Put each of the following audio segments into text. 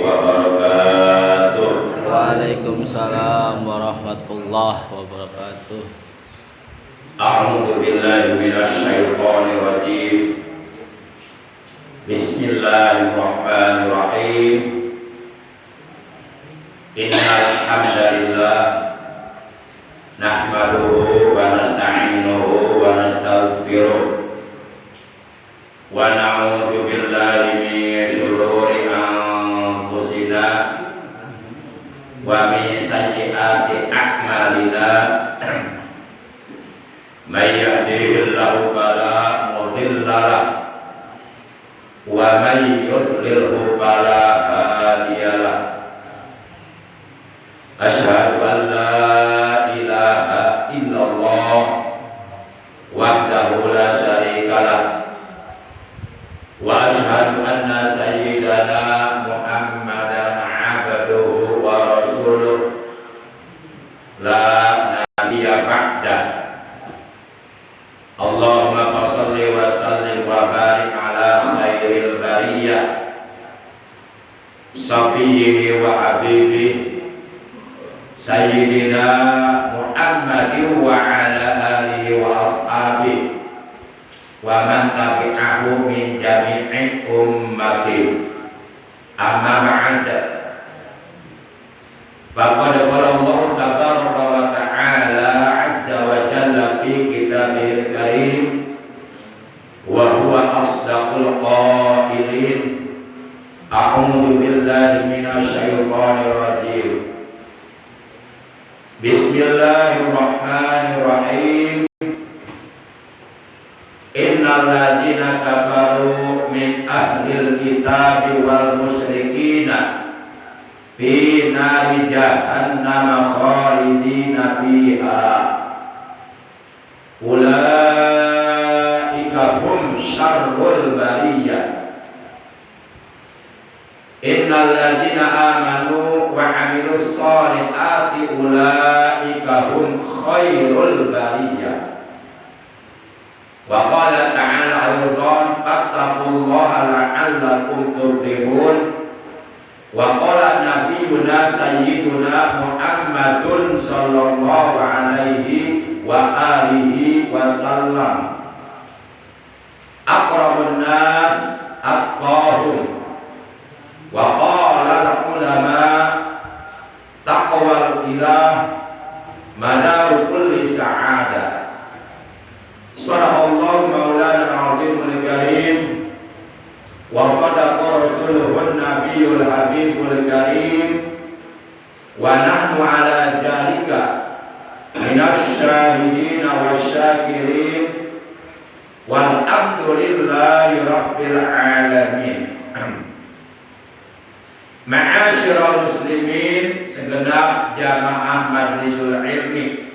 wabarakatuh. Waalaikumsalam warahmatullahi wabarakatuh. A'udzu billahi minasy syaithanir rajim. Bismillahirrahmanirrahim. Innal hamdalillah nahmaduhu wa nasta'inuhu wa nastaghfiruh wa na'udzu billahi min syururi anfusina wa min sayyiati a'malina. May yahdihillahu fala mudilla lahu wa may yudlilhu fala hadiya lahu. Asyhadu an la ilaha illallah wahdahu la syarika lahu wa asyhadu anna sayyidana Muhammadan abduhu wa rasuluh la nabiyya ba'dah. Allahumma shalli wa sallim wa barik ala khairil bariyah safiyyihi wa habibihi sayyidina Muhammadin wa ala alihi wa ashabihi wa man tabi'ahu min jami'i ummati. Amma ba'd. Faqad qala Allah tabaraka wa ta'ala azza wa jalla fi kitabihil karim wa huwa asdaqul qailin. A'udzu billahi minasy syaithanir rajim. Bismillahirrahmanirrahim. Innal ladzina kafaru min ahlil kitabi wal musyrikina fi nari jahannam khalidina fiha ulaika hum syarrul bariyah. Innal ladzina amanu wa 'amilus sholihati ulaika hum khairul bariyah. Wa qala ta'ala aydan fattaqullaha la'allakum tuflihun. Wa qala nabiyyuna sayyiduna Muhammadun sallallahu alaihi wa alihi wa sallam aqramun nas atqahum. Wa qala al-ulama taqwal ilah madaru kulli sa'adah. Sadaqallahu maulana al-azimul karim wa sadaqa rasuluhun nabiyul habibul karim wa nahnu ala jalika minasy syahidin wasyakirin walhamdulillahi rabbil alamin. Ma'asyiral muslimin, segenap jamaah majlisul ilmi,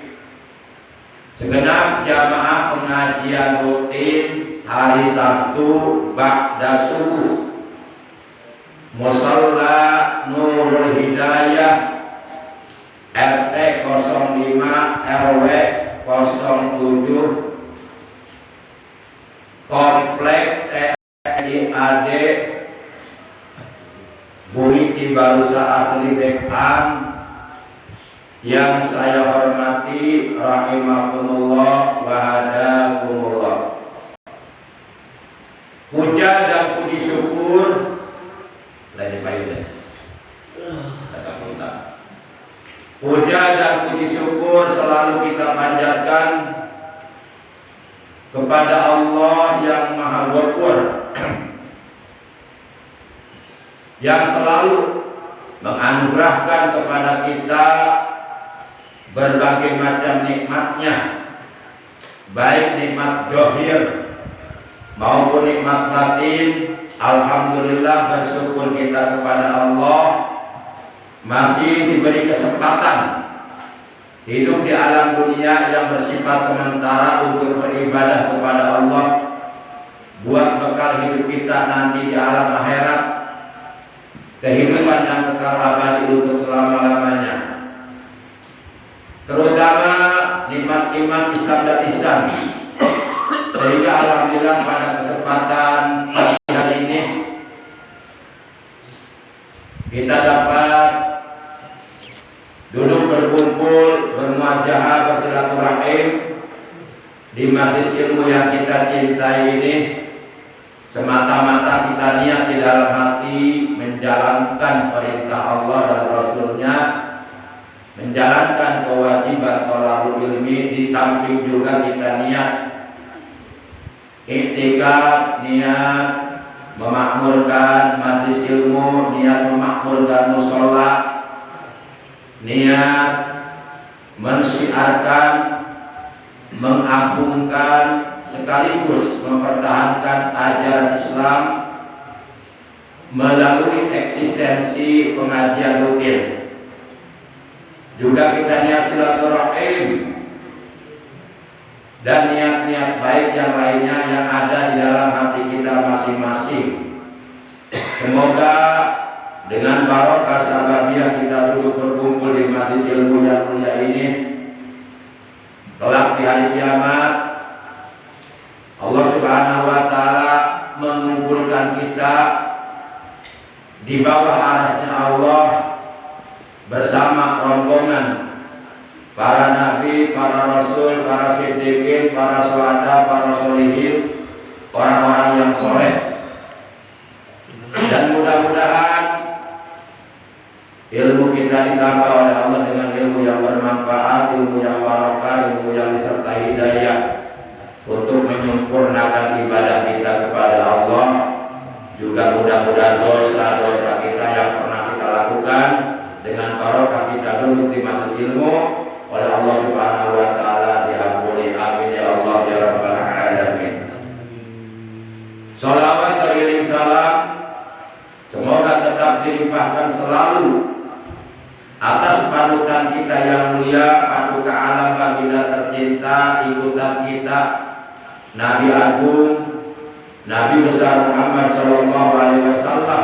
segenap jamaah pengajian rutin hari Sabtu ba'da subuh Musalla Nurul Hidayah RT 05 RW 07 Komplek TNIAD Bumi Cibarusa Asli Bekam. Yang saya hormati rahimakumullah wa hadakumullah. Puja dan puji syukur dari payudara. Kata kita. Puja dan puji syukur selalu kita panjatkan kepada Allah yang Maha Ghafur, yang selalu menganugerahkan kepada kita berbagai macam nikmatnya, baik nikmat zahir maupun nikmat batin. Alhamdulillah, bersyukur kita kepada Allah masih diberi kesempatan hidup di alam dunia yang bersifat sementara untuk beribadah kepada Allah, buat bekal hidup kita nanti di alam akhirat, kehidupan yang kekal abadi untuk selama-lamanya. Terutama nikmat iman, Islam dan ihsan. Sehingga alhamdulillah pada kesempatan pagi hari ini kita dapat duduk berkumpul, bermuajahah, bersilaturahim di majelis ilmu yang kita cintai ini semata-mata kita niat di dalam hati menjalankan perintah Allah dan Rasulnya, menjalankan kewajiban thalabul ilmi. Di samping juga kita niat iktikad, niat memakmurkan majelis ilmu, niat memakmurkan mushola, niat mensiarkan, mengagungkan sekaligus mempertahankan ajaran Islam melalui eksistensi pengajian rutin. Juga kita niat silaturahim dan niat-niat baik yang lainnya yang ada di dalam hati kita masing-masing. Semoga dengan barokah sababiyah kita duduk berkumpul di majelis ilmu yang mulia ini, kelak di hari kiamat Allah Subhanahu wa taala mengumpulkan kita di bawah arasnya Allah bersama rombongan para nabi, para rasul, para siddiqin, para syuhada, para sholihin, orang-orang yang soleh. Dan mudah-mudahan ilmu kita ditambah oleh Allah dengan ilmu yang bermanfaat, ilmu yang barokah, ilmu yang disertai hidayah untuk menyempurnakan ibadah kita kepada Allah. Juga mudah-mudahan dosa-dosa kita yang pernah kita lakukan dengan barokah kita duduk di majelis ilmu oleh Allah Subhanahu wa taala diampuni. Amin ya Allah ya rabbal alamin. Shalawat teriring salam semoga tetap dilimpahkan selalu atas panutan kita yang mulia, paduka alam baginda tercinta, ikutan kita Nabi Agung, Nabi besar Muhammad Sallallahu Alaihi Wasallam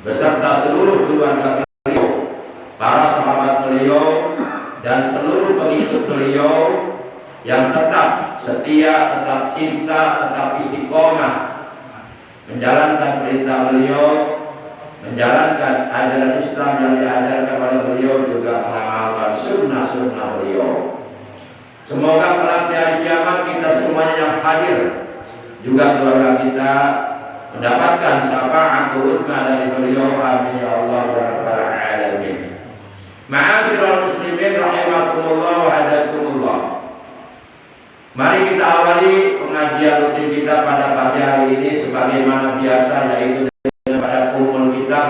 beserta seluruh keluarga beliau, para sahabat beliau, dan seluruh pengikut beliau yang tetap setia, tetap cinta, tetap istiqomah menjalankan perintah beliau, menjalankan ajaran Islam yang diajarkan oleh beliau, juga mengamalkan sunnah-sunnah beliau. Semoga kelak di hari kiamat kita semuanya yang hadir, juga keluarga kita, mendapatkan syafaat uzma dari beliau. Amin ya Allah ya rabbal alamin. Ma'asyiral muslimin rahimakumullah wa hadakumullah. Mari kita awali pengajian rutin kita pada pagi hari ini sebagaimana biasa, yaitu dengan pada kumpul kita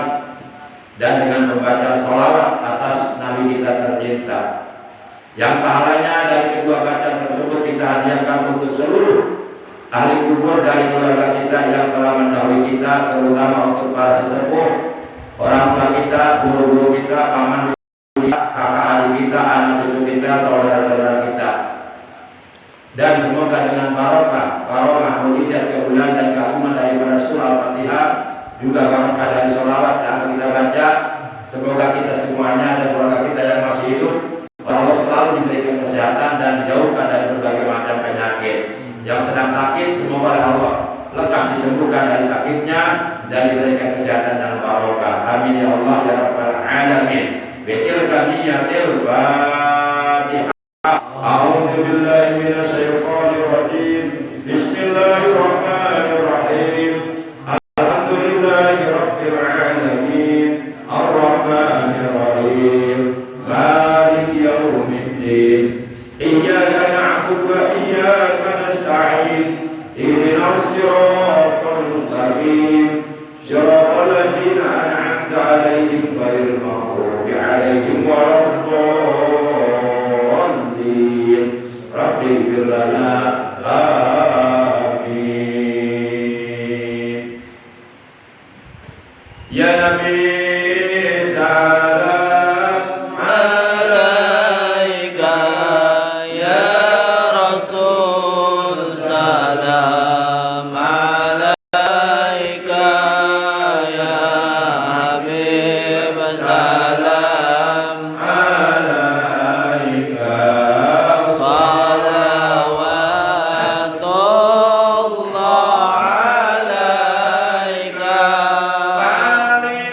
dan dengan membaca sholawat atas Nabi kita tercinta, yang pahalanya dari kedua bacaan tersebut kita hadiahkan untuk seluruh ahli kubur dari keluarga kita yang telah mendahului kita, terutama untuk para sesepuh, orang tua kita, guru-guru kita, paman kita, kakak adik kita, anak cucu kita, saudara-saudara kita. Dan semoga dengan barokah, karomah, mujizat, kemuliaan dan keagungan daripada surah Al-Fatihah, juga barokah dari sholawat yang akan kita baca, semoga kita semuanya dan keluarga kita yang masih hidup Allah selalu diberikan kesehatan dan dijauhkan dari berbagai macam penyakit. Yang sedang sakit semoga oleh Allah lekas disembuhkan dari sakitnya dan diberikan kesehatan dan barokah. Amin ya Allah ya rabbal alamin. Bitil kamiyatil Fatihah. A'udzu billahi minasyaitonir rajim. Bismillahirrahmanirrahim. Alhamdulillahi rabbil alamin. Ar-rahmanir rahim. Maliki yaumiddin. Iyyaka na'budu wa iyyaka nasta'in. Ihdinas siratal mustaqim. Siratal ladzina an'amta 'alaihim ghairil maghdubi 'alaihim waladdallin. Rabbi ighfir lana. Amin. Ya Nabi salam alaika, ya Rasul salam alaika, ya Habib salam alaika. salawatullah alaika. Bali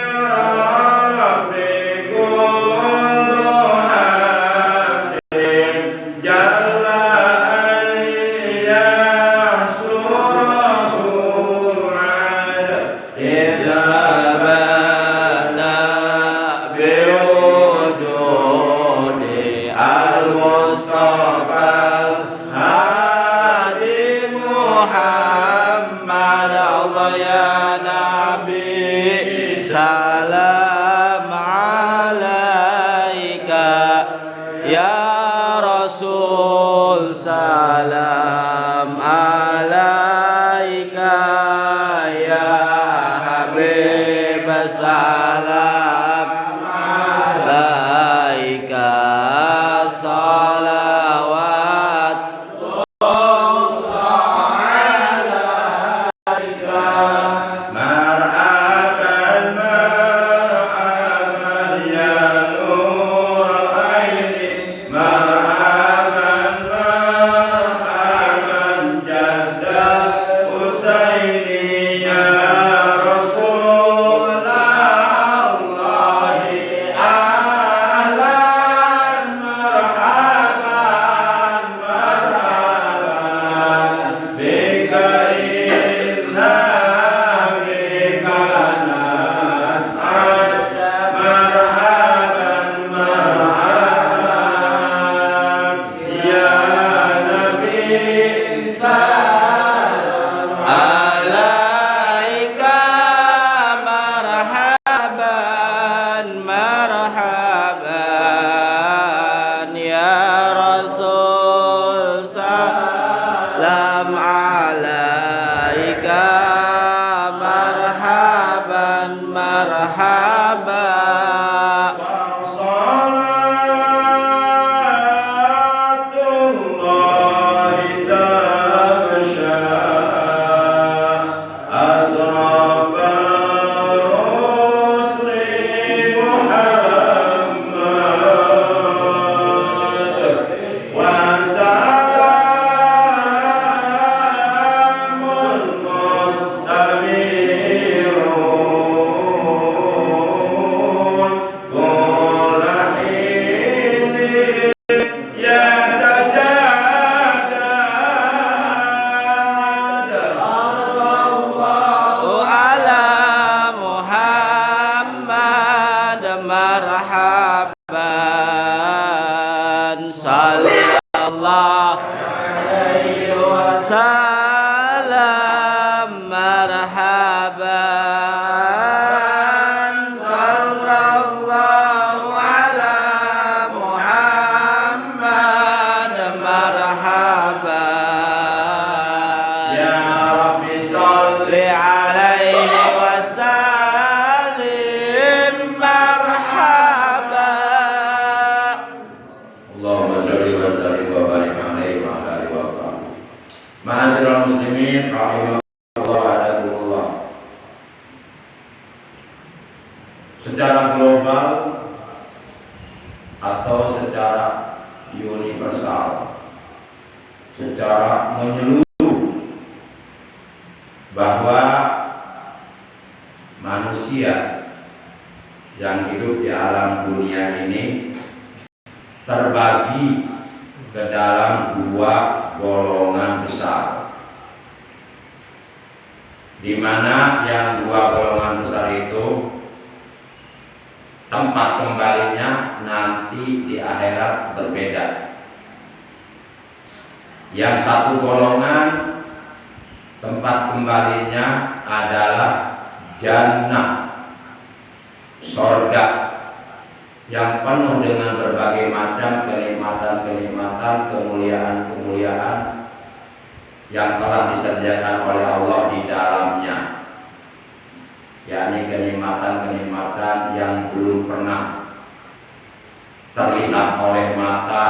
marhaba. Marhaban sallallahu alaihi wasallam. Marhaban sallallahu ala Muhammad. Marhaban ya Rabbi sholli alaihi wasallim. Ma'asyiral muslimin rahimakumullah adakumullah. Secara global atau secara universal, secara menyeluruh, bahwa manusia yang hidup di alam dunia ini terbagi ke dalam dua golongan besar, di mana yang dua golongan besar itu tempat kembalinya nanti di akhirat berbeda. Yang satu golongan tempat kembalinya adalah jannah, sorga yang penuh dengan berbagai macam kenikmatan-kenikmatan, kemuliaan-kemuliaan yang telah disediakan oleh Allah di dalamnya, yakni kenikmatan-kenikmatan yang belum pernah terlihat oleh mata,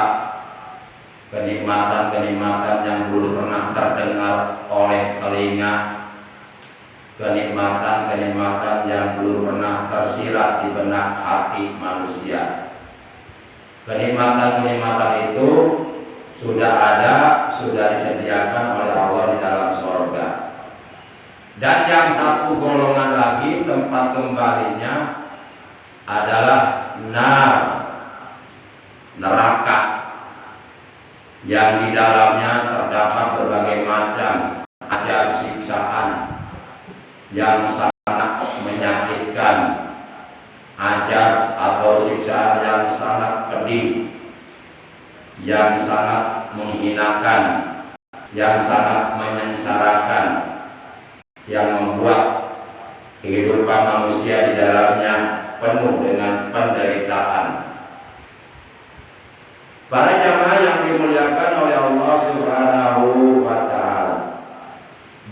kenikmatan-kenikmatan yang belum pernah terdengar oleh telinga, kenikmatan-kenikmatan yang belum pernah tersirat di benak hati manusia. Kenikmatan-kenikmatan itu sudah ada, sudah disediakan oleh Allah di dalam sorga. Dan yang satu golongan lagi tempat kembalinya adalah neraka, yang di dalamnya terdapat berbagai macam azab siksaan yang sangat menyakitkan, azab atau siksaan yang sangat pedih, yang sangat menghinakan, yang sangat menyengsarakan, yang membuat kehidupan manusia di dalamnya penuh dengan penderitaan. Para jamaah yang dimuliakan oleh Allah Subhanahu wa Ta'ala,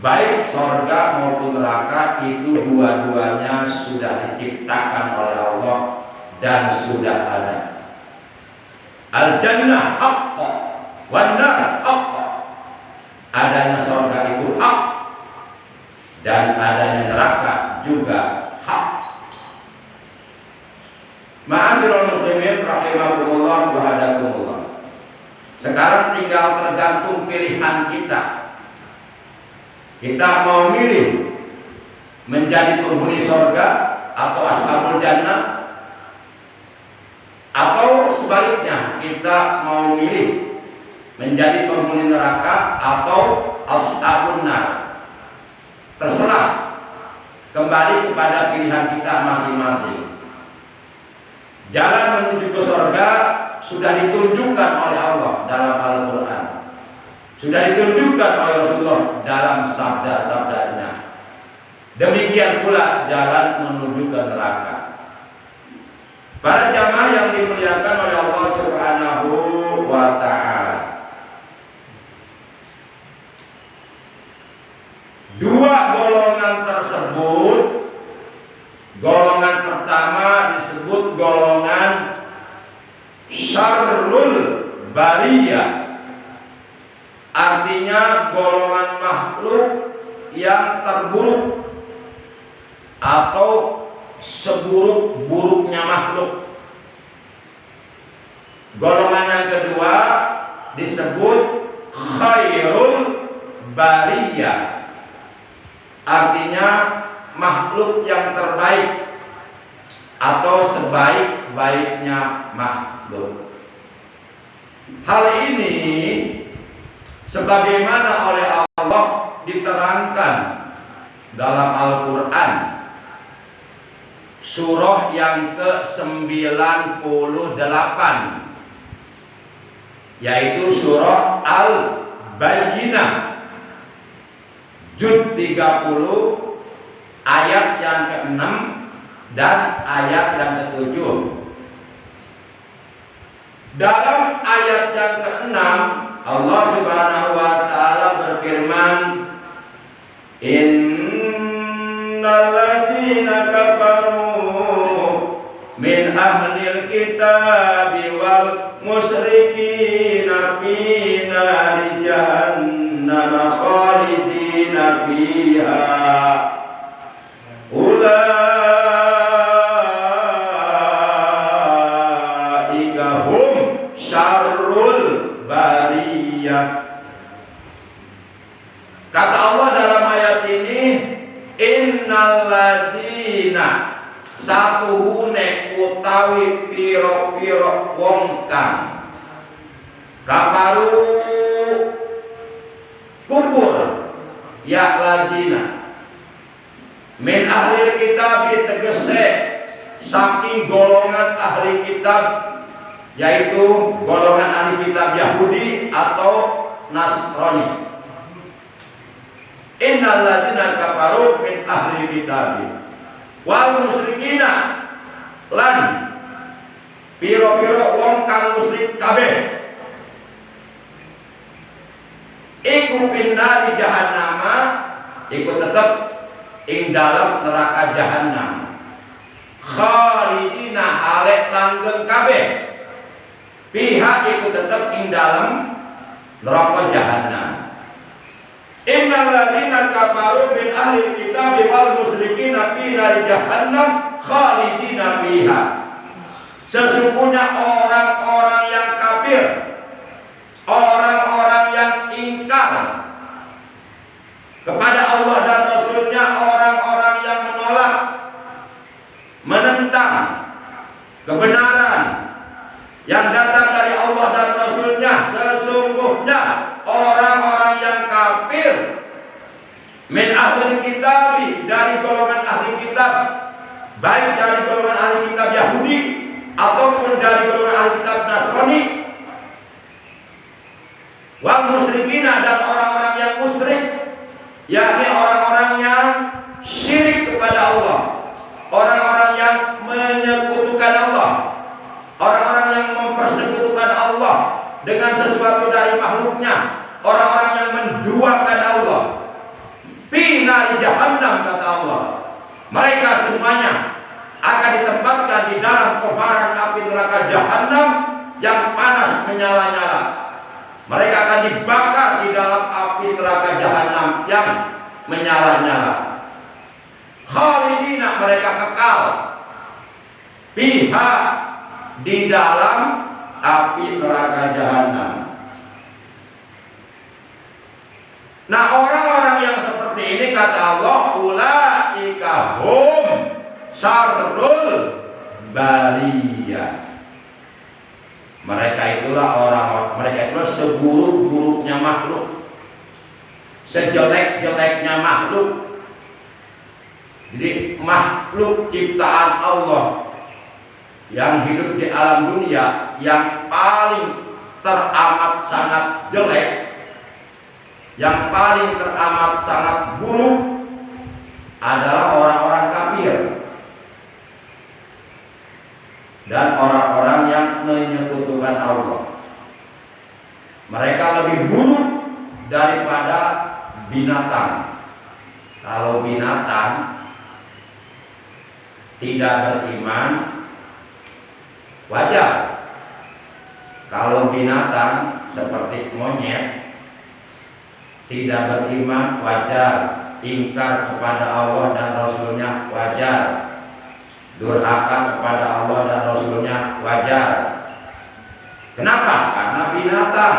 baik sorga maupun neraka itu dua-duanya sudah diciptakan oleh Allah dan sudah ada. Al-jannah haqqa wan nar haqqa. Adanya sorga itu hak dan adanya neraka juga hak. Ma'asyiral muslimin rahimakumullah wa hadakumullah. Sekarang tinggal tergantung pilihan kita. Kita mau milih menjadi penghuni sorga atau ashabul jannah, atau sebaliknya kita mau milih menjadi penghuni neraka atau ashabun nar. Terserah, kembali kepada pilihan kita masing-masing. Jalan menuju ke sorga sudah ditunjukkan oleh Allah dalam Al-Quran, sudah ditunjukkan oleh Rasulullah dalam sabda-sabdanya. Demikian pula jalan menuju ke neraka. Para jamaah yang dimuliakan oleh Allah Subhanahu wa Ta'ala, dua golongan tersebut, golongan artinya golongan makhluk yang terburuk atau seburuk-buruknya makhluk. Golongan yang kedua disebut khairul bariyah, artinya makhluk yang terbaik atau sebaik-baiknya makhluk. Hal ini sebagaimana oleh Allah diterangkan dalam Al-Quran surah yang ke-98, yaitu surah Al-Bayyinah juz 30 ayat yang ke-6 dan ayat yang ke-7. Dalam ayat yang ke-6 Allah Subhanahu wa taala berfirman, innal ladzina kafaru min ahlil kitabi wal musyrikina fi nari jahannam khalidina fiha ulaika hum syarrul bariyah. Kata Allah dalam ayat ini, innal ladzina satuhune utawi piro-piro wong kang kafaru kufur ya ladzina min ahli kitab, tegese saking golongan ahli kitab, yaitu golongan ahli kitab Yahudi atau Nasrani. Innal ladzina kafaru min ahli kitab wal musyrikina, lan piro-piro wong kang musyrik kabeh iku pindah di jahannama, iku tetep ing dalam neraka jahannam khalidina alek langgeng kabeh, pihak iku tetep ing dalam neraka jahannam. Innal ladzina kafaru min ahli kitab wal musyrikina fi nari jahannam khalidina fiha. Sesungguhnya orang-orang yang kafir, orang-orang yang ingkar kepada Allah dan Rasulnya, orang-orang yang menolak, menentang kebenaran yang datang dari Allah dan Rasulnya, sesungguhnya orang-orang yang kafir min ahli kitab, dari golongan ahli kitab, baik dari golongan ahli kitab Yahudi ataupun dari golongan ahli kitab Nasrani, wal musyrikina, dan orang-orang yang musyrik, yakni orang-orang yang syirik kepada Allah, orang-orang yang menyekutukan Allah, orang-orang yang mempersekutukan Allah dengan sesuatu dari makhluknya, orang-orang yang menduakan Allah. Fi nari jahannam, kata Allah, mereka semuanya akan ditempatkan di dalam kobaran api neraka jahannam yang panas menyala-nyala. Mereka akan dibakar di dalam api neraka jahannam yang menyala-nyala. Khalidina, mereka kekal pihak di dalam api neraka jahannam. Nah, orang-orang yang seperti ini, kata Allah, ulaika hum syarrul bariyah. Mereka itulah seburuk-buruknya makhluk, sejelek-jeleknya makhluk. Jadi makhluk ciptaan Allah yang hidup di alam dunia yang paling teramat sangat jelek, yang paling teramat sangat buruk adalah orang-orang kafir dan orang-orang yang menyekutukan Allah. Mereka lebih buruk daripada binatang. Kalau binatang tidak beriman, wajar. Kalau binatang seperti monyet tidak beriman wajar, ingkar kepada Allah dan Rasulnya wajar, durhaka kepada Allah dan Rasulnya wajar. Kenapa? Karena binatang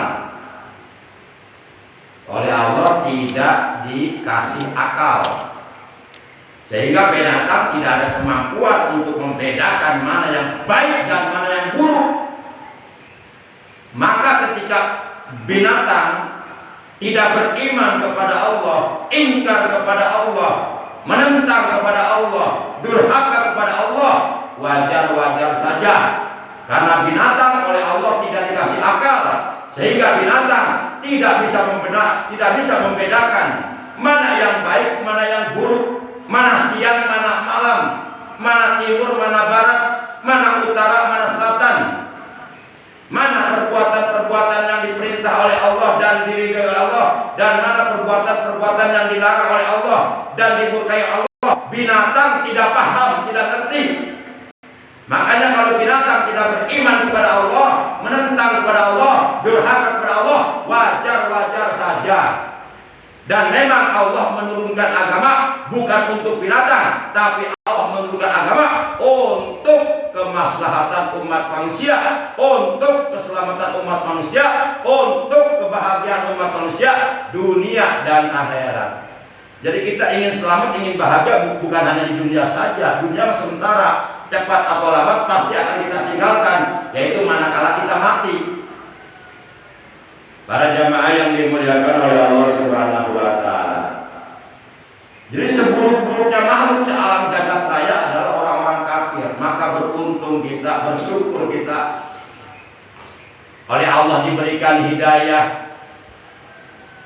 oleh Allah tidak dikasih akal, sehingga binatang tidak ada kemampuan untuk membedakan mana yang baik dan mana yang buruk. Maka ketika binatang tidak beriman kepada Allah, ingkar kepada Allah, menentang kepada Allah, durhaka kepada Allah, wajar-wajar saja. Karena binatang oleh Allah tidak dikasih akal, sehingga binatang tidak bisa membedakan mana yang baik, mana yang buruk, mana siang, mana malam, mana timur, mana barat, mana utara, mana selatan, mana perbuatan-perbuatan yang diperintah oleh Allah dan diridhai oleh Allah, dan mana perbuatan-perbuatan yang dilarang oleh Allah dan dimurkai Allah. Binatang tidak paham, tidak ngerti. Makanya kalau binatang tidak beriman kepada Allah, menentang kepada Allah, durhaka kepada Allah, wajar-wajar saja. Dan memang Allah menurunkan agama bukan untuk binatang, tapi Allah menurunkan agama untuk kemaslahatan umat manusia, untuk keselamatan umat manusia, untuk kebahagiaan umat manusia dunia dan akhirat. Jadi kita ingin selamat, ingin bahagia bukan hanya di dunia saja. Dunia sementara, cepat atau lambat pasti akan kita tinggalkan, yaitu manakala kita mati. Para jamaah yang dimuliakan oleh Allah Subhanahu wa Ta'ala. Jadi seburuk-buruknya makhluk sealam jagat raya adalah orang-orang kafir. Maka beruntung kita, bersyukur kita oleh Allah diberikan hidayah,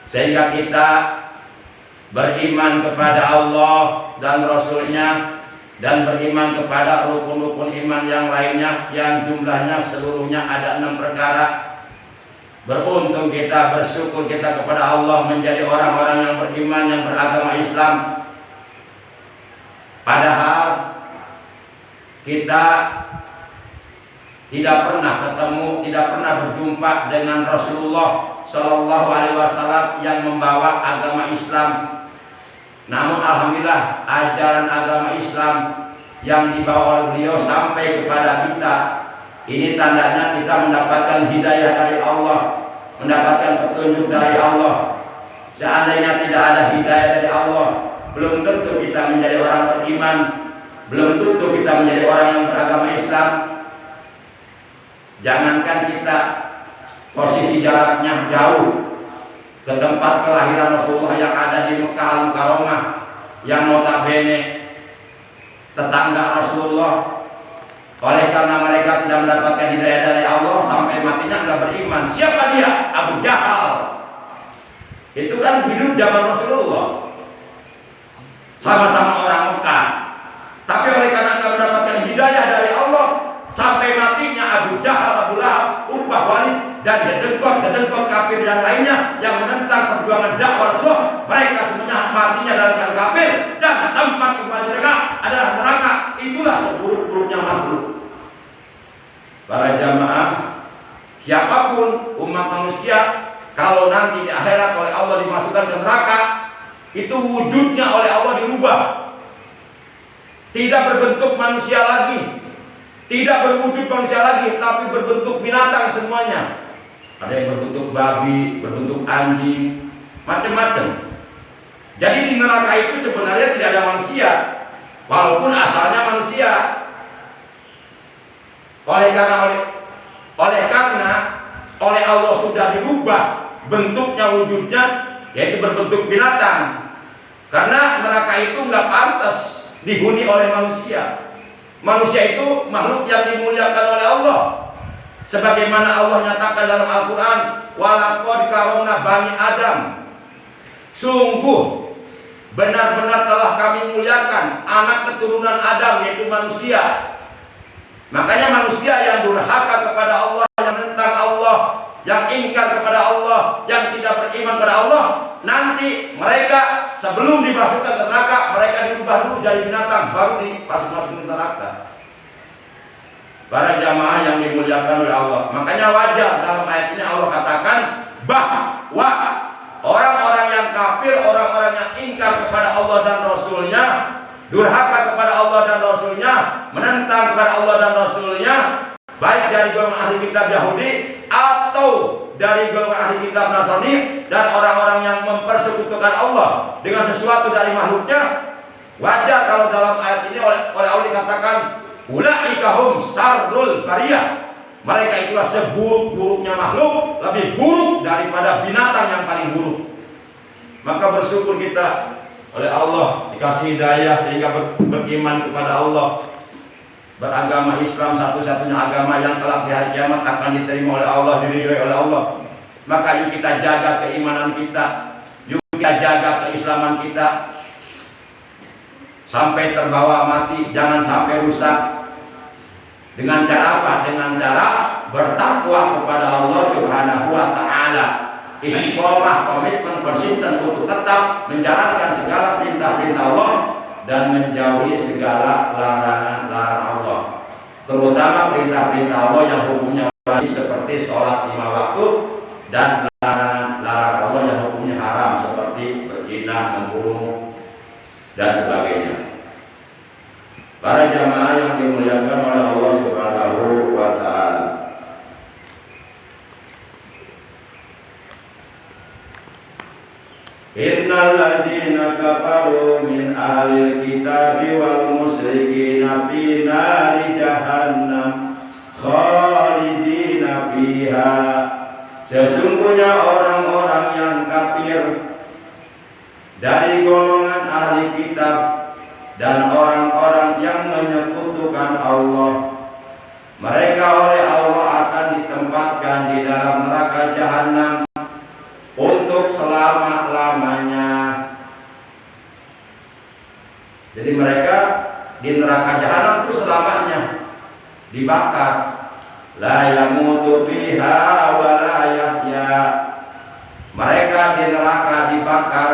sehingga kita beriman kepada Allah dan Rasulnya, dan beriman kepada rukun-rukun iman yang lainnya, yang jumlahnya seluruhnya ada 6 perkara. Beruntung kita, bersyukur kita kepada Allah menjadi orang-orang yang beriman, yang beragama Islam. Padahal kita tidak pernah ketemu, tidak pernah berjumpa dengan Rasulullah Shallallahu Alaihi Wasallam yang membawa agama Islam. Namun alhamdulillah ajaran agama Islam yang dibawa oleh beliau sampai kepada kita. Ini tandanya kita mendapatkan hidayah dari Allah, mendapatkan petunjuk dari Allah. Seandainya tidak ada hidayah dari Allah, belum tentu kita menjadi orang beriman, belum tentu kita menjadi orang yang beragama Islam. Jangankan kita posisi jaraknya jauh ke tempat kelahiran Rasulullah yang ada di Mekah Al-Mukarramah, yang notabene tetangga Rasulullah. Oleh karena mereka tidak mendapatkan hidayah dari Allah, sampai matinya nggak beriman. Siapa dia? Abu Jahal. Itu kan hidup zaman Rasulullah, sama-sama orang Mekah. Tapi oleh karena nggak mendapatkan hidayah dari Allah, sampai matinya Abu Jahal, Abu Lahab, Utbah, Walid, dan dedengkot kafir yang lainnya yang menentang perjuangan dakwah Rasulullah. Mereka semuanya matinya dalam keadaan kafir, dan tempat kembali mereka adalah neraka. Itulah seburuk-buruknya makhluk. Para jamaah, siapapun umat manusia, kalau nanti di akhirat oleh Allah dimasukkan ke neraka, itu wujudnya oleh Allah dirubah. Tidak berbentuk manusia lagi, tidak berwujud manusia lagi, tapi berbentuk binatang semuanya. Ada yang berbentuk babi, berbentuk anjing, macam-macam. Jadi di neraka itu sebenarnya tidak ada manusia, walaupun asalnya manusia. Oleh karena oleh Allah sudah dirubah bentuknya, wujudnya, yaitu berbentuk binatang. Karena neraka itu nggak pantas dihuni oleh manusia. Manusia itu makhluk yang dimuliakan oleh Allah. Sebagaimana Allah nyatakan dalam Al-Quran, walaqad karomna bani Adam. Sungguh benar-benar telah kami muliakan anak keturunan Adam, yaitu manusia. Makanya manusia yang durhaka kepada Allah, yang menentang Allah, yang ingkar kepada Allah, yang tidak beriman kepada Allah, nanti mereka sebelum dimasukkan ke neraka, mereka dirubah dulu jadi binatang, baru dimasukkan ke neraka. Para jamaah yang dimuliakan oleh Allah, makanya wajar dalam ayat ini Allah katakan bahwa orang-orang yang kafir, orang-orang yang ingkar kepada Allah dan Rasulnya, durhaka kepada Allah dan Rasulnya, menentang kepada Allah dan Rasulnya, baik dari golongan ahli kitab Yahudi atau dari golongan ahli kitab Nasrani, dan orang-orang yang mempersekutukan Allah dengan sesuatu dari makhluknya. Wajar kalau dalam ayat ini oleh Allah dikatakan ulaika hum syarrul bariyah. Mereka itulah seburuk-buruknya makhluk, lebih buruk daripada binatang yang paling buruk. Maka bersyukur kita oleh Allah dikasih hidayah sehingga beriman kepada Allah, beragama Islam, satu-satunya agama yang kelak di hari kiamat akan diterima oleh Allah, diridhoi oleh Allah. Maka yuk kita jaga keimanan kita, yuk kita jaga keislaman kita sampai terbawa mati, jangan sampai rusak. Dengan cara apa? Dengan cara bertakwa kepada Allah Subhanahu wa taala. Istiqomah, komitmen, konsisten untuk tetap menjalankan segala perintah-perintah Allah dan menjauhi segala larangan-larangan Allah. Terutama perintah-perintah Allah yang hukumnya wajib seperti sholat 5 waktu, dan larangan-larangan Allah yang hukumnya haram seperti berzina, membunuh dan sebagainya. Para jamaah yang dimuliakan oleh Allah Subhanahu wa taala. Innal ladzina kafaru min ahlil kitabi wal musyrikina fi nari jahannam khalidina fiha. Sesungguhnya orang-orang yang kafir dari golongan ahli kitab dan orang-orang yang menyekutukan Allah, mereka oleh Allah akan ditempatkan di dalam neraka jahanam untuk selama-lamanya. Jadi mereka di neraka jahanam itu selamanya dibakar. La yamutu fiha wa la yahya. Mereka di neraka dibakar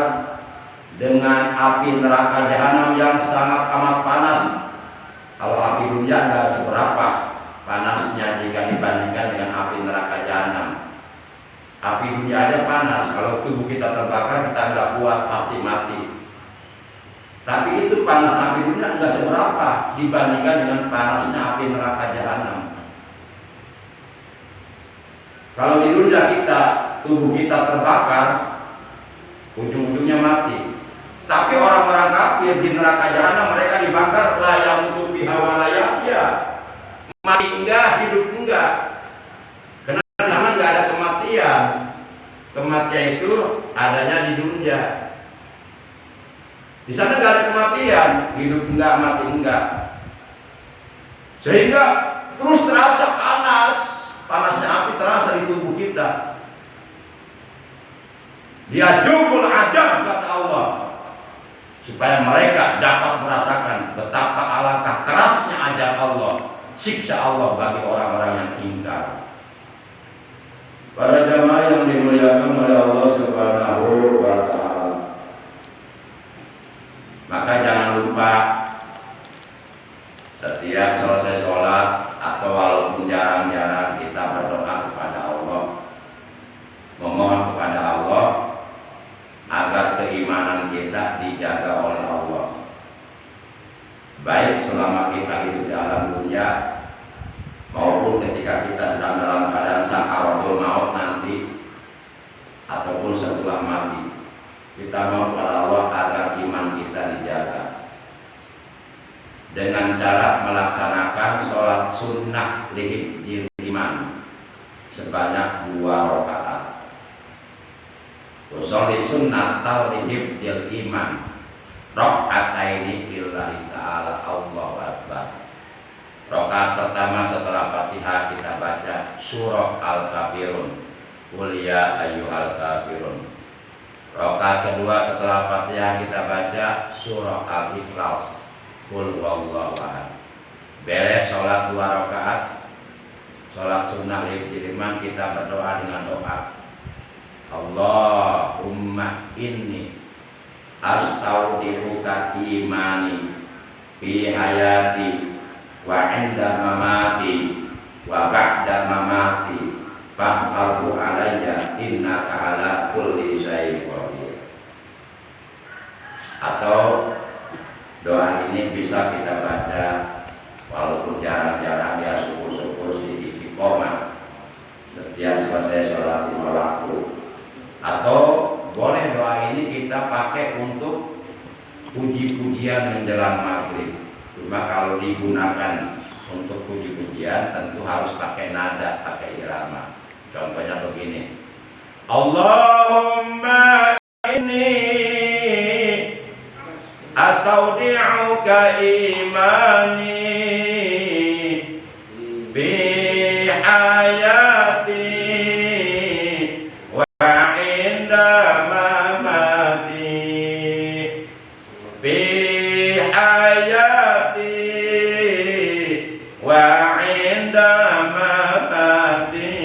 dengan api neraka jahanam yang sangat amat panas. Kalau api dunia nggak seberapa panasnya jika dibandingkan dengan api neraka jahanam. Api dunia aja panas, kalau tubuh kita terbakar kita nggak kuat, pasti mati. Tapi itu panas api dunia nggak seberapa dibandingkan dengan panasnya api neraka jahanam. Kalau di dunia kita, tubuh kita terbakar, ujung-ujungnya mati. Tapi orang-orang kafir di neraka jahanam mereka dibakar, la yamutu fiha wa la yahya. Mati enggak, hidup enggak. Karena di sana enggak ada kematian. Kematian itu adanya di dunia. Di sana enggak ada kematian, hidup enggak, mati enggak. Sehingga terus terasa panas, panasnya api terasa di tubuh kita. Dia jubul ajab kata Allah, supaya mereka dapat merasakan betapa alangkah kerasnya azab Allah, siksa Allah bagi orang-orang yang ingkar. Para jamaah yang dimuliakan oleh Allah Subhanahu wa taala, maka jangan lupa setiap selesai sholat atau walaupun jarang-jarang kita berdoa kepada Allah, memohon kepada Allah agar keimanan kita dijaga oleh Allah, baik selama kita hidup di alam dunia maupun ketika kita sedang dalam keadaan sakaratul maut nanti ataupun setelah mati. Kita mohon kepada Allah agar iman kita dijaga dengan cara melaksanakan sholat sunnah lihibdil iman sebanyak 2 rakaat. Usolli sunnatal lihibdil iman rakaataini lillahi ta'ala, Allahu akbar. Rakaat pertama setelah Fatihah kita baca surah Al-Kafirun, Qul ya ayyuhal kafirun. Rakaat kedua setelah Fatihah kita baca surah Al-Ikhlas, Qul huwallahu ahad. Beres sholat 2 rakaat, sholat sunnah lihibdil iman, kita berdoa dengan doa Allahumma inni astaudi'uka imani fi hayati wa inda mamati wa ba'da mamati fa'fu alayya innaka ala kulli syai'in qadir. Atau doa ini bisa kita baca walaupun jarang-jarang, ya syukur-syukur si istiqomah setiap selesai sholat 5 waktu. Atau boleh doa ini kita pakai untuk puji-pujian menjelang maghrib. Cuma kalau digunakan untuk puji-pujian tentu harus pakai nada, pakai irama. Contohnya begini, Allahumma inni astaudi'uka imani bi hayati wa inda mamati bi hayati wa inda mamati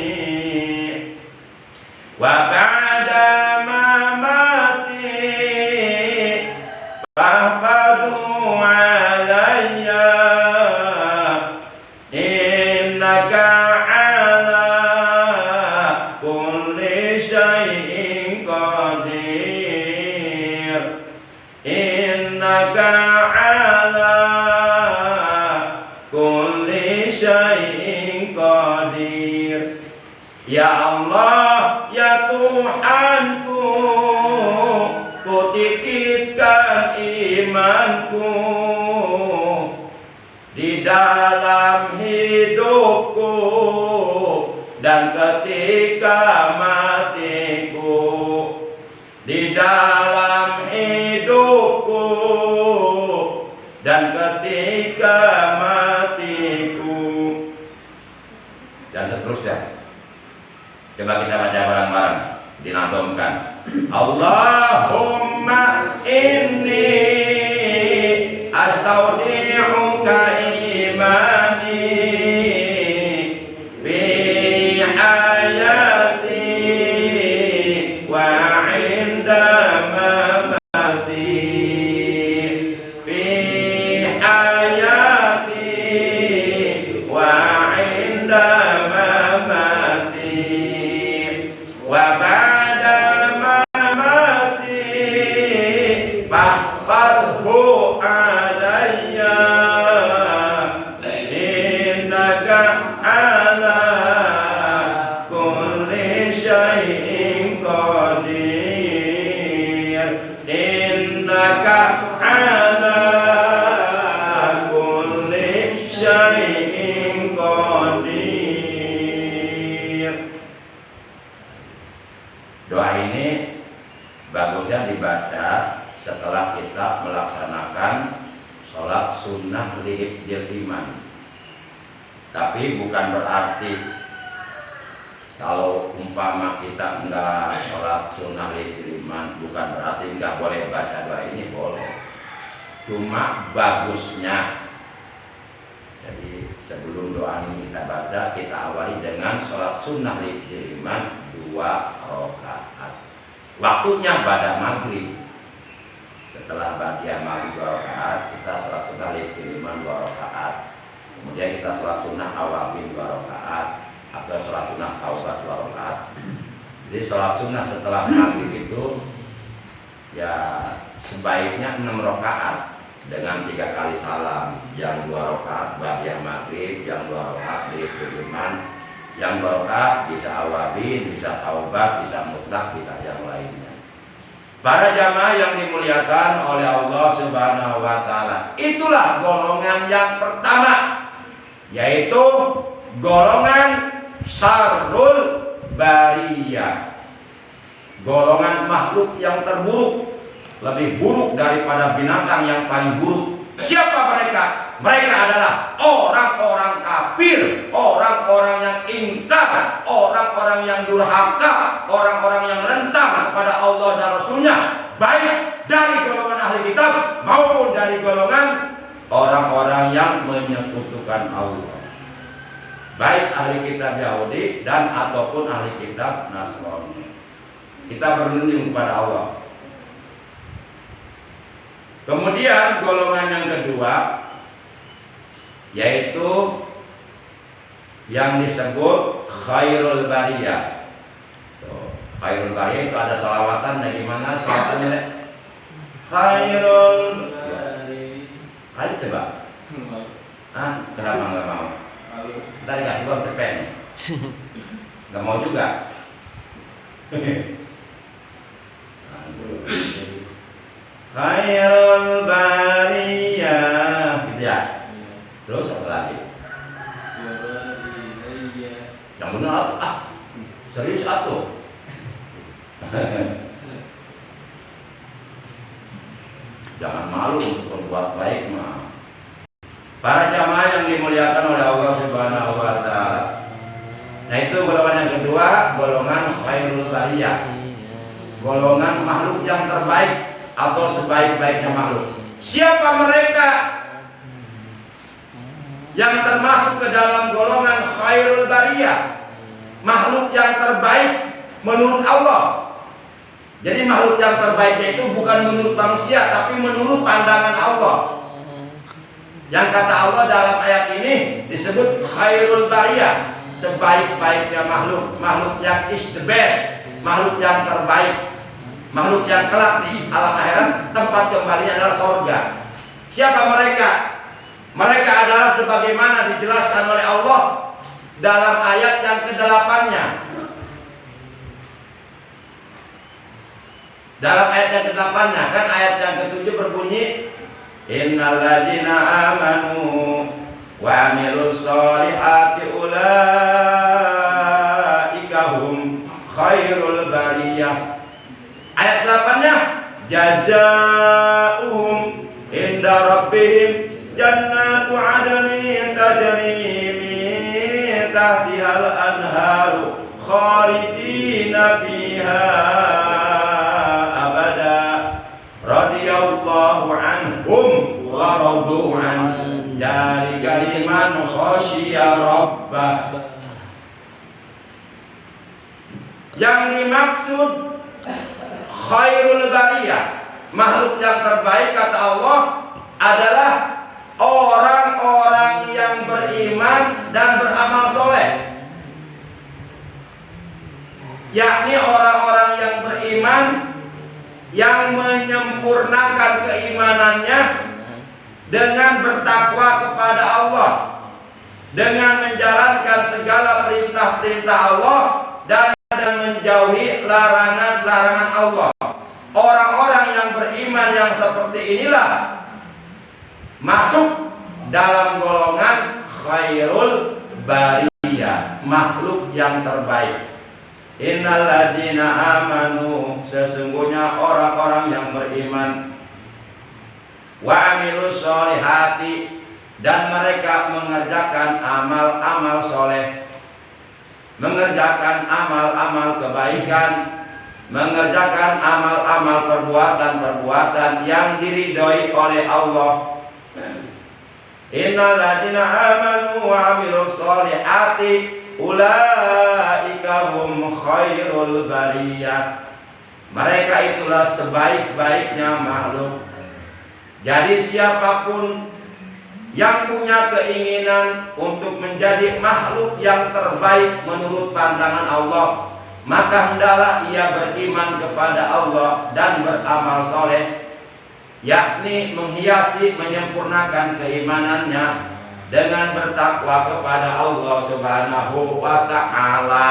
wa ba'da mamati fahfadhu alayya innaka ala kulli syai'in qadir innaka ala kulli syai'in qadir. Ya Allah, ya Tuhanku, ku titipkan imanku di dalam hidupku dan ketika matiku, di dalam hidupku dan ketika matiku, dan seterusnya. Coba kita baca bareng-bareng, dinadomkan. Allahumma inni astaudi'uka imani bi hayati wa inda mamati bi hayati wa inda mamati wa ba'da mamati fahfadhu alayya innaka ala kulli syai'in qadir innaka ala kulli syai'in qadir. Doa ini bagusnya dibaca setelah kita melaksanakan sholat sunnah lihibdil iman. Tapi bukan berarti kalau umpama kita enggak sholat sunnah lihibdil iman, bukan berarti enggak boleh baca doa ini, boleh. Cuma bagusnya, jadi sebelum doa ini kita baca, kita awali dengan sholat sunnah lihibdil iman 2 rakaat. Waktunya pada maghrib. Setelah bagian maghrib 2 rakaat, kita sholat sunnah lihibdil iman 2 rakaat. Kemudian kita sholat sunnah awabin 2 rakaat atau sholat sunnah taubat 2 rakaat. Jadi sholat sunnah setelah maghrib itu ya sebaiknya 6 rakaat dengan 3 kali salam. Yang 2 rakaat bagian maghrib, yang 2 rakaat lihibdil iman, yang 2 rakaat bisa awabin, bisa taubat, bisa mutlak, bisa yang lainnya. Para jamaah yang dimuliakan oleh Allah Subhanahu wa taala, itulah golongan yang pertama, yaitu golongan syarrul bariyah, golongan makhluk yang terburuk, lebih buruk daripada binatang yang paling buruk. Siapa mereka? Mereka adalah orang-orang kafir, orang-orang yang ingkar, orang-orang yang durhaka, orang-orang yang rentang kepada Allah dan Rasulnya, baik dari golongan ahli kitab maupun dari golongan orang-orang yang menyekutukan Allah, baik ahli kitab Yahudi dan ataupun ahli kitab Nasrani. Kita berlindung kepada Allah. Kemudian golongan yang kedua yaitu yang disebut khairul bariyah. Khairul bariyah itu ada salawatan. Gimana salawatannya? Khairul. Ayo coba. Kenapa nggak mau? Ntar dikasih uang cepet. Nggak mau juga. Khairul bariyah, gitu ya. Terus apa lagi? Yang benar serius atuh. Jangan malu untuk berbuat baik mah. Para jamaah yang dimuliakan oleh Allah Subhanahu wa taala. Nah, itu golongan yang kedua, golongan khairul bariyah. Golongan makhluk yang terbaik atau sebaik-baiknya makhluk. Siapa mereka yang termasuk ke dalam golongan khairul bariyah? Makhluk yang terbaik menurut Allah. Jadi makhluk yang terbaiknya itu bukan menurut manusia, tapi menurut pandangan Allah. Yang kata Allah dalam ayat ini disebut khairul bariyah, sebaik-baiknya makhluk, makhluk yang is the best, makhluk yang terbaik, makhluk yang kelak di alam akhirat tempat kembalinya adalah surga. Siapa mereka? Mereka adalah sebagaimana dijelaskan oleh Allah dalam ayat yang ke-8-nya. Dalam ayat yang ke-8-nya, kan ayat yang ke-7 berbunyi innal ladzina amanu wa amilus solihati ulaika hum khairul bariyah. Ayat 8-nya jazaa'uhum inda rabbihim jannatu 'adnin tajri min tahtihal anharu khalidina fiha abada radhiyallahu anhum wa radu an dzalika liman khasyiya rabbah. Yang dimaksud khairul bariyah, makhluk yang terbaik kata Allah adalah orang-orang yang beriman dan beramal soleh. Yakni orang-orang yang beriman yang menyempurnakan keimanannya dengan bertakwa kepada Allah, dengan menjalankan segala perintah-perintah Allah dan menjauhi larangan-larangan Allah. Orang-orang yang beriman yang seperti inilah masuk dalam golongan khairul bariyah, makhluk yang terbaik. Innal ladzina amanu, sesungguhnya orang-orang yang beriman, wa amilus solihati, dan mereka mengerjakan amal-amal soleh, mengerjakan amal-amal kebaikan, mengerjakan amal-amal perbuatan-perbuatan yang diridhoi oleh Allah. Innal ladzina amanu wa amilus solihati ulaika hum khairul bariyah. Mereka itulah sebaik-baiknya makhluk. Jadi siapapun yang punya keinginan untuk menjadi makhluk yang terbaik menurut pandangan Allah, maka hendaklah ia beriman kepada Allah dan beramal soleh, yakni menghiasi, menyempurnakan keimanannya dengan bertakwa kepada Allah Subhanahu wa ta'ala.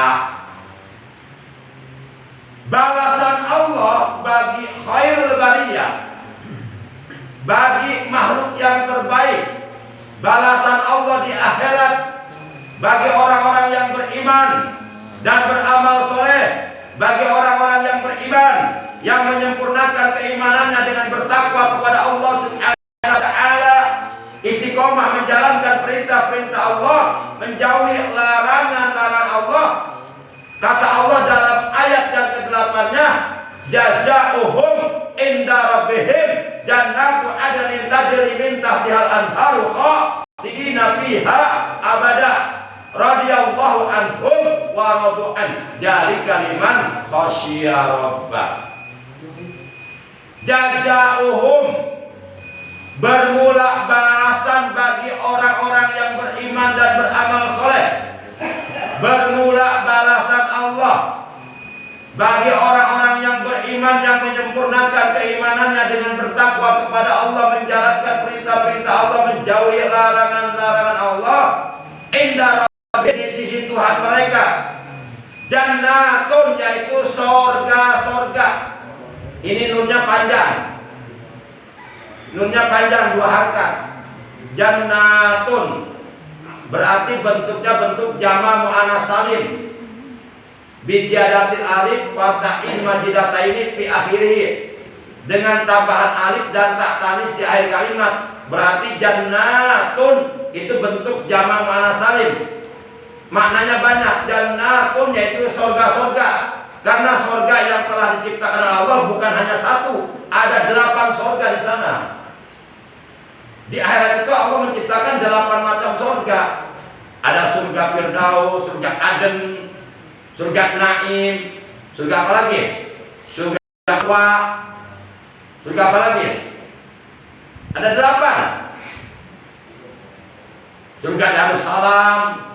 Balasan Allah bagi khairul bariyah, bagi makhluk yang terbaik, balasan Allah di akhirat bagi orang-orang yang beriman dan beramal soleh, bagi orang-orang yang beriman yang menyempurnakan keimanannya dengan bertakwa kepada Allah Subhanahu wa ta'ala, istiqomah menjalankan perintah-perintah Allah, menjauhi larangan-larangan Allah. Kata Allah dalam ayat yang ke-8-nya, jazaa'uhum inda rabbihim jannatu 'adnin tajri min tahtihal anharu khalidina fiha abada radhiyallahu anhum wa radu an dzalika liman khasyiya rabbah. Jazaa'uhum, bermula balasan bagi orang-orang yang beriman dan beramal soleh, bertakwa kepada Allah, menjalankan perintah-perintah Allah, menjauhi larangan-larangan Allah, inda rabbihim, di sisi Tuhan mereka, jannatun, yaitu sorga-sorga. Ini nunnya panjang, dua harakat. Jannatun berarti bentuknya bentuk jama' muannats salim, bijadatil alif wa ta'in majidata ini fi akhirih, dengan tambahan alif dan tak tanis di akhir kalimat. Berarti jannatun itu bentuk jama' muannats salim. Maknanya banyak. Jannatun yaitu sorga-sorga. Karena sorga yang telah diciptakan oleh Allah bukan hanya satu, ada 8 sorga di sana. Di akhirat itu Allah menciptakan 8 macam sorga. Ada surga Firdaus, surga Aden, surga Naim, surga apa lagi? Surga Taqwa, surga apa lagi? Ada 8. Surga Darussalam.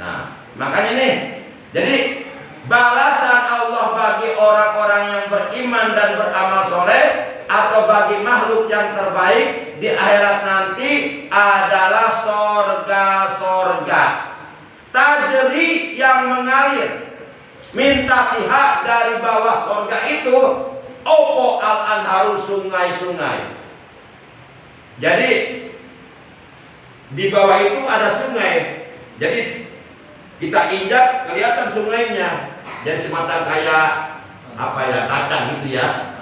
Nah, makanya nih, jadi balasan Allah bagi orang-orang yang beriman dan beramal soleh, atau bagi makhluk yang terbaik di akhirat nanti adalah sorga-sorga tajri yang mengalir, minta pihak dari bawah sorga itu opo al-anharu, sungai-sungai. Jadi di bawah itu ada sungai, jadi kita injak kelihatan sungainya, jadi semacam kayak apa ya, kaca gitu ya.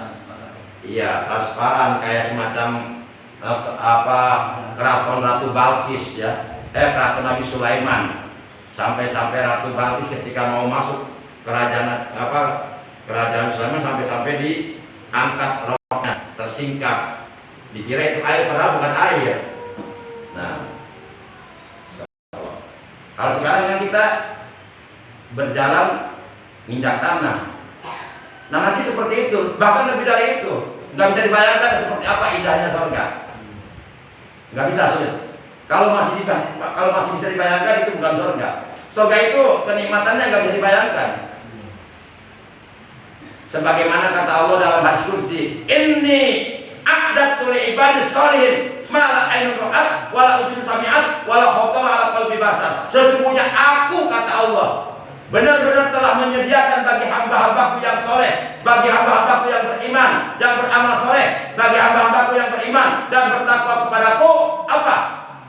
Iya, transparan, kayak semacam keraton Ratu Balkis ya, keraton Nabi Sulaiman. Sampai Ratu Balkis ketika mau masuk kerajaan Sulaiman, sampai diangkat roknya, tersingkap. Dikira itu air, padahal bukan air. Nah, kalau sekarang yang kita berjalan injak tanah, nah nanti seperti itu, bahkan lebih dari itu. Nggak bisa dibayangkan seperti apa indahnya surga. Nggak bisa, sulit. Kalau masih bisa dibayangkan, itu bukan surga. Surga itu kenikmatannya nggak bisa dibayangkan. Sebagaimana kata Allah dalam hadis qudsi, inni a'dadtu li ibadis sholihin ma la ainun ra'at wa la udhun sami'at wa la khatara ala qalbi basar. Sesungguhnya aku, kata Allah, benar-benar telah menyediakan bagi hamba-hambaku yang soleh, bagi hamba-hambaku yang beriman, yang beramal soleh, bagi hamba-hambaku yang beriman dan bertakwa kepadaku, apa?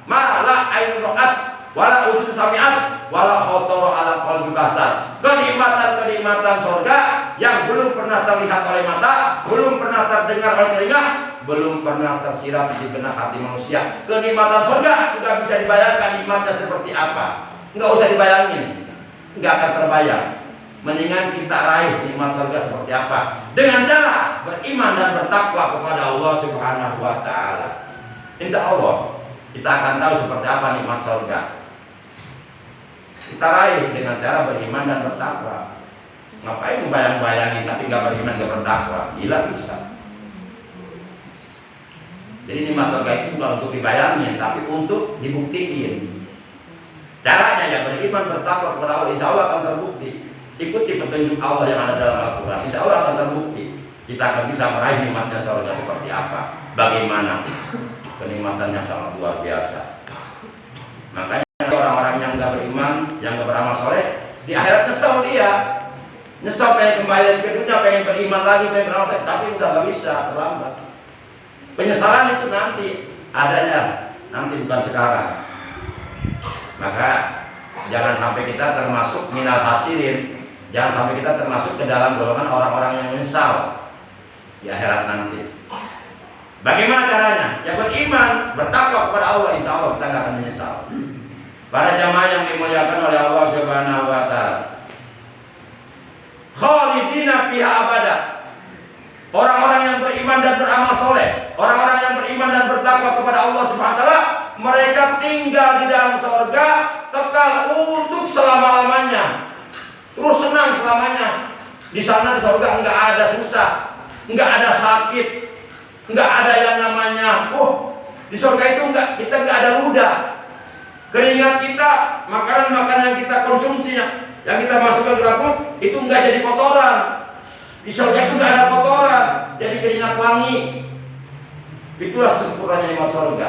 Ma'la ainun ra'at, wala udhun sami'at, wala khatara ala qalbi basar. Kenikmatan-kenikmatan surga yang belum pernah terlihat oleh mata, belum pernah terdengar oleh telinga, belum pernah tersirat di benak hati manusia. Kenikmatan surga nggak bisa dibayangkan nikmatnya seperti apa. Nggak usah dibayangin, nggak akan terbayang. Mendingan kita raih nikmat surga seperti apa dengan cara beriman dan bertakwa kepada Allah Subhanahu wa taala. Insya Allah kita akan tahu seperti apa nikmat surga. Kita raih dengan cara beriman dan bertakwa. Ngapain bayang-bayangin tapi nggak beriman, nggak bertakwa? Gila bisa. Jadi nikmat surga itu bukan untuk dibayangin, tapi untuk dibuktiin. Caranya ya beriman bertakwa kepada Allah, insya Allah akan terbukti. Ikuti petunjuk Allah yang ada dalam Al-Quran, insya Allah akan terbukti. Kita akan bisa meraih nikmatnya surga seperti apa, bagaimana kenikmatan yang sangat luar biasa. Makanya orang-orang yang nggak beriman, yang nggak beramal soleh, di akhirat nyesel dia, nyesel pengen kembali ke dunia, pengen beriman lagi, pengen beramal soleh, tapi udah nggak bisa, terlambat. Penyesalan itu nanti adanya, nanti bukan sekarang. Maka jangan sampai kita termasuk minal hasirin, jangan sampai kita termasuk ke dalam golongan orang-orang yang menyesal di akhirat nanti. Bagaimana caranya? Ya beriman, bertakwa kepada Allah, insya Allah kita nggak akan menyesal. Para jamaah yang dimuliakan oleh Allah Subhanahu wa taala, khalidina fiha abada. Orang-orang yang beriman dan beramal soleh, orang-orang yang beriman dan bertakwa kepada Allah Subhanahu wa taala, mereka tinggal di dalam surga kekal untuk selama-lamanya. Terus senang selamanya. Di sana di surga enggak ada susah, enggak ada sakit, enggak ada yang namanya di surga itu kita enggak ada ludah. Keringat kita, makanan-makanan yang kita konsumsi, yang kita masukkan ke dapur, itu enggak jadi kotoran. Di surga itu enggak ada kotoran, jadi keringat wangi. Itulah sempurnanya nikmat surga.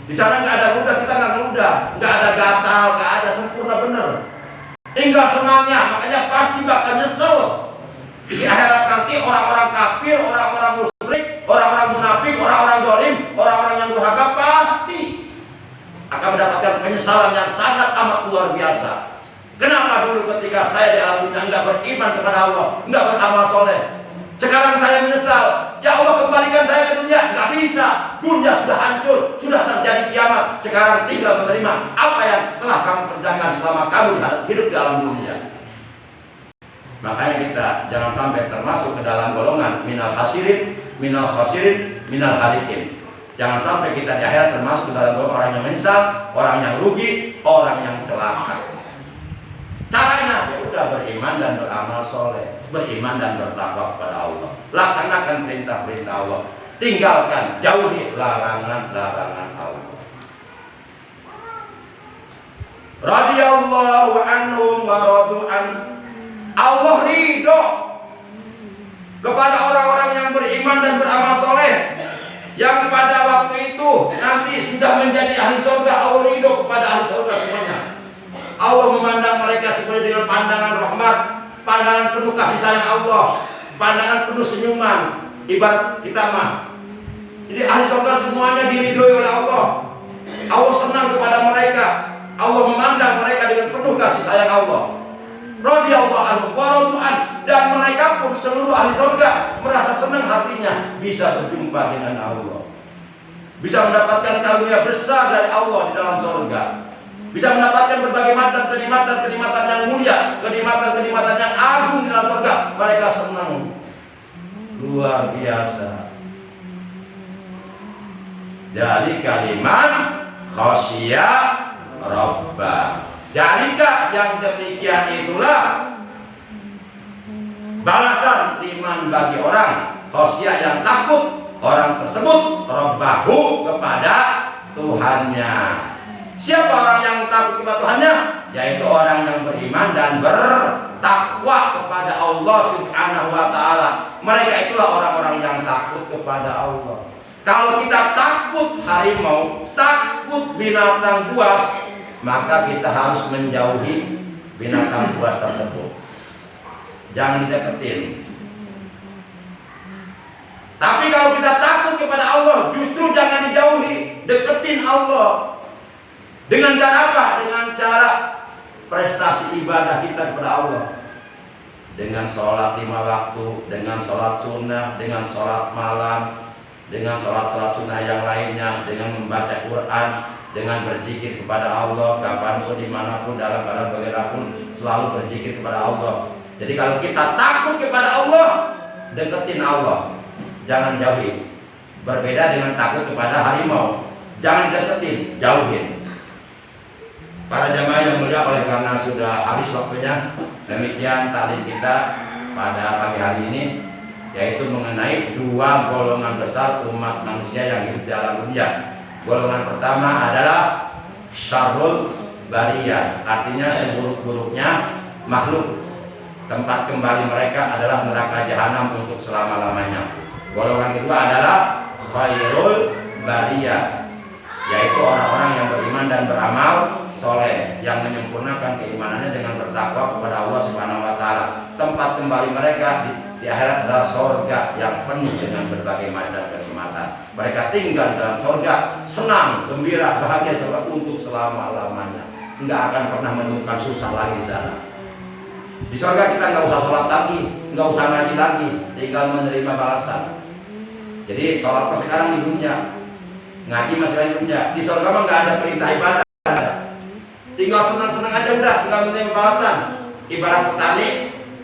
Di sana nggak ada ludah, kita nggak ngeludah, nggak ada gatal, nggak ada, sempurna bener. Tinggal senangnya, makanya pasti bakal nyesel. Di akhirat nanti orang-orang kafir, orang-orang musyrik, orang-orang munafik, orang-orang zalim, orang-orang yang durhaka pasti akan mendapatkan penyesalan yang sangat amat luar biasa. Kenapa dulu ketika saya di alam dunia nggak beriman kepada Allah, nggak beramal soleh? Sekarang saya menyesal. Ya Allah, kembalikan saya ke dunia. Nggak bisa. Dunia sudah hancur, sudah terjadi kiamat. Sekarang tinggal menerima apa yang telah kamu kerjakan selama kamu hidup di alam dunia. Makanya kita jangan sampai termasuk ke dalam golongan minal khasirin, minal halikin. Jangan sampai kita di akhirat termasuk ke dalam golongan orang yang menyesal, orang yang rugi, orang yang celaka. Caranya ya udah beriman dan beramal soleh, beriman dan bertakwa kepada Allah. Laksanakan perintah-perintah Allah, tinggalkan, jauhi larangan-larangan Allah. Radhiyallahu anhum wa radu'an. Allah ridho kepada orang-orang yang beriman dan beramal soleh, yang pada waktu itu nanti sudah menjadi ahli surga. Allah ridho kepada ahli surga semuanya. Allah memandang mereka seperti dengan pandangan rahmat, pandangan penuh kasih sayang Allah, pandangan penuh senyuman. Ibarat kita mah. Jadi ahli surga semuanya diridhoi oleh Allah. Allah senang kepada mereka. Allah memandang mereka dengan penuh kasih sayang Allah. Radhiyallahu anhu wa radu'an, dan mereka pun seluruh ahli surga merasa senang hatinya bisa berjumpa dengan Allah. Bisa mendapatkan karunia besar dari Allah di dalam surga. Bisa mendapatkan berbagai macam kenikmatan yang mulia, kenikmatan yang agung di dalam surga. Mereka senang luar biasa. Jadi kalimat khasya rabbah. Jadikah yang demikian itulah balasan iman bagi orang khasya yang takut orang tersebut rabbahu kepada Tuhannya. Siapa orang yang takut kepada Tuhannya? Yaitu orang yang beriman dan bertakwa kepada Allah Subhanahu wa ta'ala. Mereka itulah orang-orang yang takut kepada Allah. Kalau kita takut harimau, takut binatang buas, maka kita harus menjauhi binatang buas tersebut. Jangan dideketin. Tapi kalau kita takut kepada Allah, justru jangan dijauhi, deketin Allah. Dengan cara apa? Dengan cara prestasi ibadah kita kepada Allah. Dengan sholat 5 waktu, dengan sholat sunnah, dengan sholat malam, dengan sholat sunnah yang lainnya, dengan membaca Quran, dengan berzikir kepada Allah kapanpun, dimanapun, dalam keadaan bagaimanapun, selalu berzikir kepada Allah. Jadi kalau kita takut kepada Allah, deketin Allah, jangan jauhi. Berbeda dengan takut kepada harimau, jangan deketin, jauhin. Para jamaah yang mulia, oleh karena sudah habis waktunya, demikian taklim kita pada pagi hari ini, yaitu mengenai 2 golongan besar umat manusia yang hidup di alam dunia. Golongan pertama adalah syarrul bariyah, artinya seburuk-buruknya makhluk. Tempat kembali mereka adalah neraka jahanam untuk selama-lamanya. Golongan kedua adalah khairul bariyah, yaitu orang-orang yang beriman dan beramal soleh, yang menyempurnakan keimanannya dengan bertakwa kepada Allah Subhanahu wa ta'ala. Tempat kembali mereka di akhirat adalah surga yang penuh dengan berbagai macam kenikmatan. Mereka tinggal di dalam surga, senang, gembira, bahagia untuk selama-lamanya. Enggak akan pernah menemukan susah lagi di sana. Di surga kita nggak usah sholat lagi, nggak usah ngaji lagi, tinggal menerima balasan. Jadi sholat pas sekarang di dunia, ngaji masih di dunia. Di surga mah nggak ada perintah ibadah. Tinggal senang-senang aja udah, tinggal menerima balasan. Ibarat petani,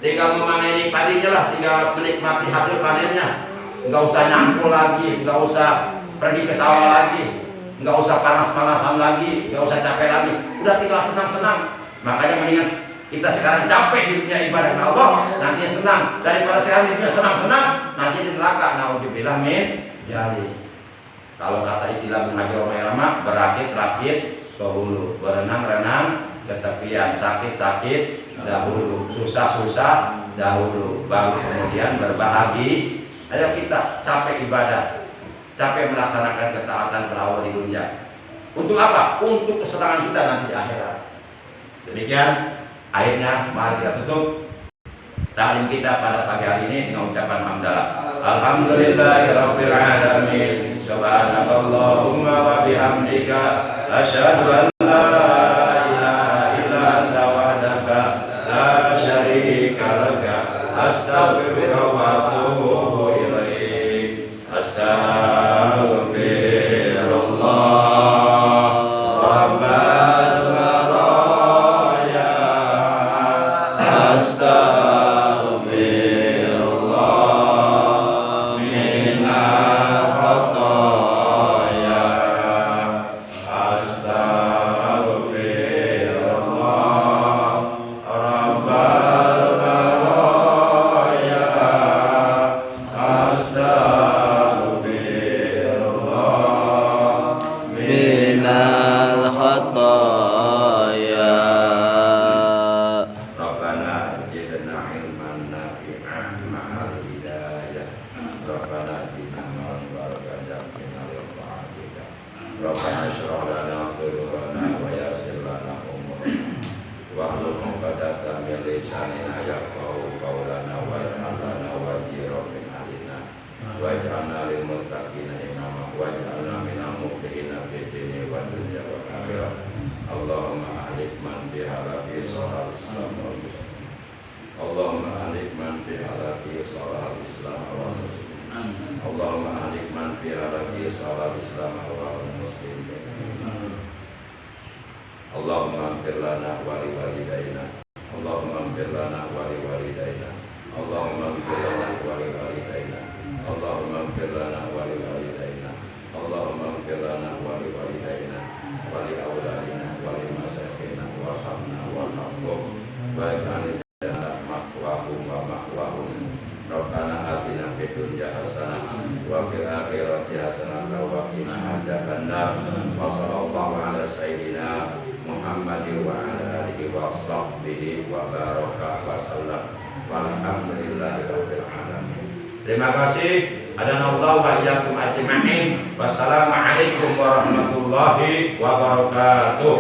tinggal memaneni padinya lah, tinggal menikmati hasil panennya. Nggak usah nyangkul lagi, nggak usah pergi ke sawah lagi, nggak usah panas-panasan lagi, nggak usah capek lagi. Udah tinggal senang-senang. Makanya mendingan kita sekarang capek di dunia ibadah Allah, nantinya senang. Daripada sekarang di dunia senang-senang, nanti di neraka. Naudzubillah min dzalik. Kalau kata istilah Muhajir ulama, berakit-rakit ke hulu, berenang-renang ke tepian, sakit-sakit dahulu, susah-susah dahulu, baru kemudian berbahagia. Ayo kita capek ibadah, capek melaksanakan ketaatan berawal di dunia. Untuk apa? Untuk kesenangan kita nanti di akhirat. Demikian, akhirnya mari kita tutup taklim kita pada pagi hari ini dengan ucapan hamdalah. Alhamdulillahirabbil alamin. Subhanakallahumma wa bihamdika asyhadu an la ilaha illa anta wahdaka la syarika laka astaghfiruka wa atubu ilaik. Astaghfirullah rabbal baraya. Astaghfirullah minal khataya. Astaghfirullah rabbal baraya. Astaghfirullah minal khataya. Rabbana zidna ilman nafi'an ma'al hidayah. Rabbana zidna barakatan minal ta'atika. Rabbana syrah lana sadrana wa yassir lana umurana wahlul 'uqdatam min lisanina yafqahu qawlana waj'al lana waziran min ahlina waj'alna lil muttaqina imama waj'alna minal muflihina fid dunya wad dunya wal akhirah. Allahumma ahlik man bihala fi sahal islam wal muslim. Allahumma ahlik man bihala fi sahal islam wal muslim. Allahumma ahlik man bihala fi sahal islam wal muslim. Allahumma ighfir lana wa li walidayna. Allahumma ighfir lana wa li walidayna. Allahumma ighfir lana wa li walidayna. Allahumma ighfir lana wa li walidayna. Allahumma ighfir lana wa li walidayna wa li awladina wa li masakhina wa hamna wa hamhum wa ja'alna ma'wahum wa ma'wahum. Rabbana atina fid dunya hasanah wa fil akhirati hasanah wa qina adzabannar. Wa sallallahu ala sayyidina Muhammadin wa ala alihi wa sahbihi wa baraka wa sallam. Walhamdulillahirabbil alamin. Terima kasih. Adanallahu wa iyyakum ajma'in. Wassalamualaikum warahmatullahi wabarakatuh.